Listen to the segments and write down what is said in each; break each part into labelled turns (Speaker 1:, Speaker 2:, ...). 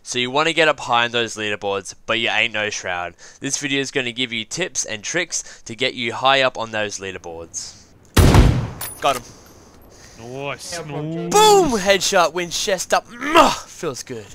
Speaker 1: So you want to get up high on those leaderboards, but you ain't no Shroud. This video is going to give you tips and tricks to get you high up on those leaderboards. Got him.
Speaker 2: Nice.
Speaker 1: Boom! Headshot, win chest up. Feels good.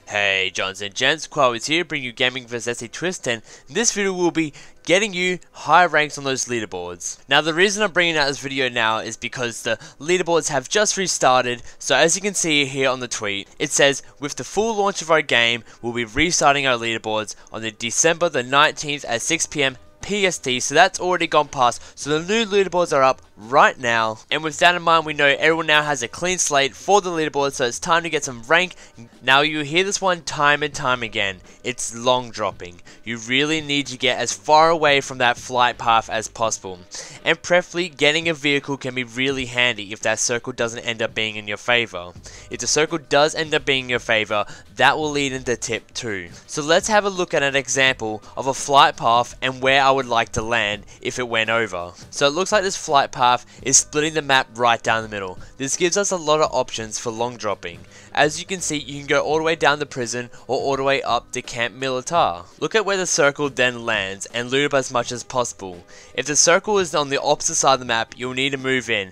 Speaker 1: Hey, Johns and gents, Quaweds here, bring you gaming vs SA Twist, and in this video will be getting you high ranks on those leaderboards. Now the reason I'm bringing out this video now is because the leaderboards have just restarted, so as you can see here on the tweet, it says, with the full launch of our game, we'll be restarting our leaderboards on the December the 19th at 6 PM PST, so that's already gone past, so the new leaderboards are up right now, and with that in mind we know everyone now has a clean slate for the leaderboard, so it's time to get some rank. Now you hear this one time and time again, it's long dropping. You really need to get as far away from that flight path as possible, and preferably getting a vehicle can be really handy if that circle doesn't end up being in your favor. If the circle does end up being in your favor, that will lead into tip 2. So let's have a look at an example of a flight path and where I would like to land if it went over. So it looks like this flight path is splitting the map right down the middle. This gives us a lot of options for long dropping. As you can see, you can go all the way down the prison or all the way up to Camp Militar. Look at where the circle then lands and loot up as much as possible. If the circle is on the opposite side of the map, you'll need to move in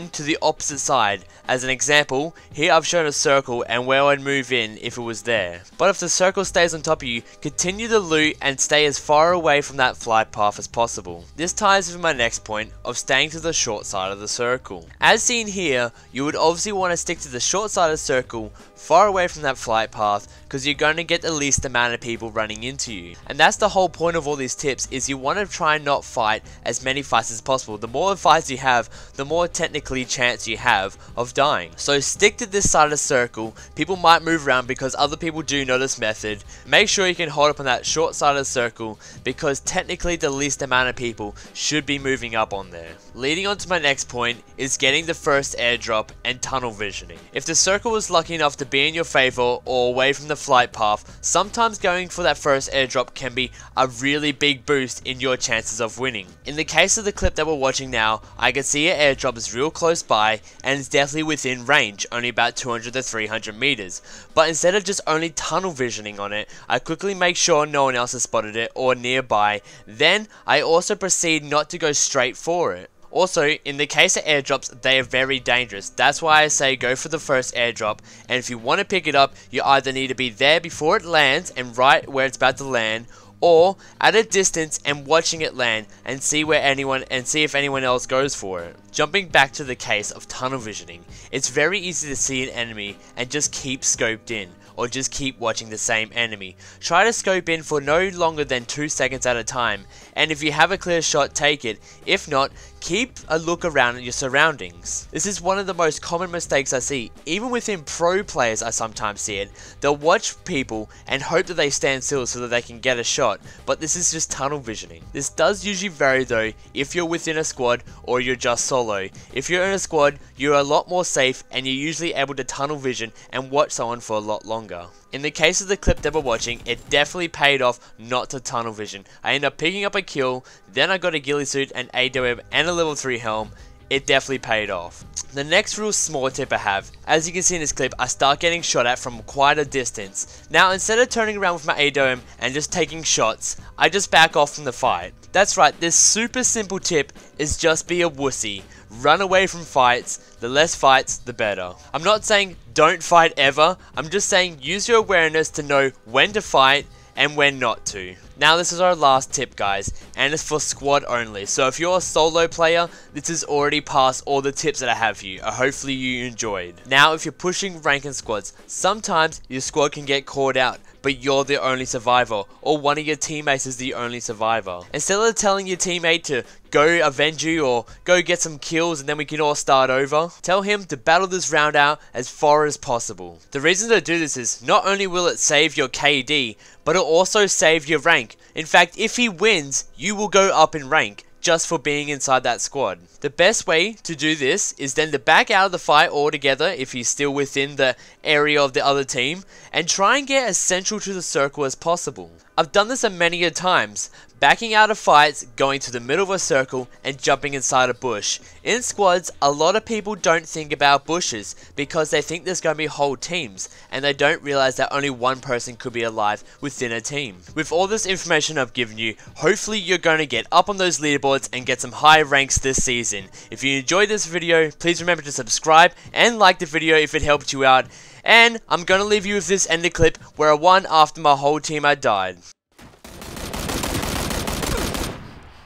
Speaker 1: to the opposite side. As an example, here I've shown a circle and where I'd move in if it was there. But if the circle stays on top of you, continue to loot and stay as far away from that flight path as possible. This ties with my next point of staying to the short side of the circle. As seen here, you would obviously want to stick to the short side of the circle, far away from that flight path, because you're going to get the least amount of people running into you. And that's the whole point of all these tips, is you want to try and not fight as many fights as possible. The more fights you have, the more technically chance you have of dying. So stick to this side of the circle. People might move around because other people do know this method. Make sure you can hold up on that short side of the circle, because technically the least amount of people should be moving up on there. Leading on to my next point is getting the first airdrop and tunnel visioning. If the circle was lucky enough to be in your favor or away from the flight path, sometimes going for that first airdrop can be a really big boost in your chances of winning. In the case of the clip that we're watching now, I can see an airdrop is real close by and it's definitely within range, only about 200 to 300 meters. But instead of just only tunnel visioning on it, I quickly make sure no one else has spotted it or nearby. Then I also proceed not to go straight for it. Also, in the case of airdrops, they are very dangerous. That's why I say go for the first airdrop, and if you want to pick it up, you either need to be there before it lands and right where it's about to land, or at a distance and watching it land and see if anyone else goes for it. Jumping back to the case of tunnel visioning, it's very easy to see an enemy and just keep scoped in, or just keep watching the same enemy. Try to scope in for no longer than 2 seconds at a time, and if you have a clear shot, take it. If not, keep a look around at your surroundings. This is one of the most common mistakes I see. Even within pro players, I sometimes see it. They'll watch people and hope that they stand still so that they can get a shot, but this is just tunnel visioning. This does usually vary though if you're within a squad or you're just solo. If you're in a squad, you're a lot more safe and you're usually able to tunnel vision and watch someone for a lot longer. In the case of the clip that we're watching, it definitely paid off not to tunnel vision. I ended up picking up a kill, then I got a ghillie suit, an AWM and a level 3 helm. It definitely paid off. The next real small tip I have, as you can see in this clip, I start getting shot at from quite a distance. Now instead of turning around with my AWM and just taking shots, I just back off from the fight. That's right, this super simple tip is just be a wussy. Run away from fights. The less fights, the better. I'm not saying don't fight ever, I'm just saying use your awareness to know when to fight and when not to. Now this is our last tip guys, and it's for squad only. So if you're a solo player, this is already past all the tips that I have for you. Hopefully you enjoyed. Now if you're pushing rank in squads, sometimes your squad can get called out, but you're the only survivor, or one of your teammates is the only survivor. Instead of telling your teammate to go avenge you or go get some kills and then we can all start over, tell him to battle this round out as far as possible. The reason to do this is not only will it save your KD, but it'll also save your rank. In fact, if he wins, you will go up in rank just for being inside that squad. The best way to do this is then to back out of the fight altogether if he's still within the area of the other team, and try and get as central to the circle as possible. I've done this many a times, backing out of fights, going to the middle of a circle, and jumping inside a bush. In squads, a lot of people don't think about bushes because they think there's going to be whole teams, and they don't realize that only one person could be alive within a team. With all this information I've given you, hopefully you're going to get up on those leaderboards and get some high ranks this season. If you enjoyed this video, please remember to subscribe and like the video if it helped you out. And I'm going to leave you with this ending clip where I won after my whole team had died.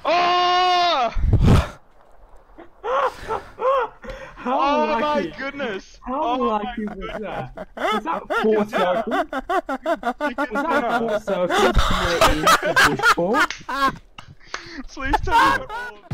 Speaker 2: Oh!
Speaker 3: How lucky.
Speaker 2: My goodness!
Speaker 3: How lucky was that? Was that 4 circles? Was that 4 circles? Where it is the bush ball?
Speaker 2: Please tell me what all of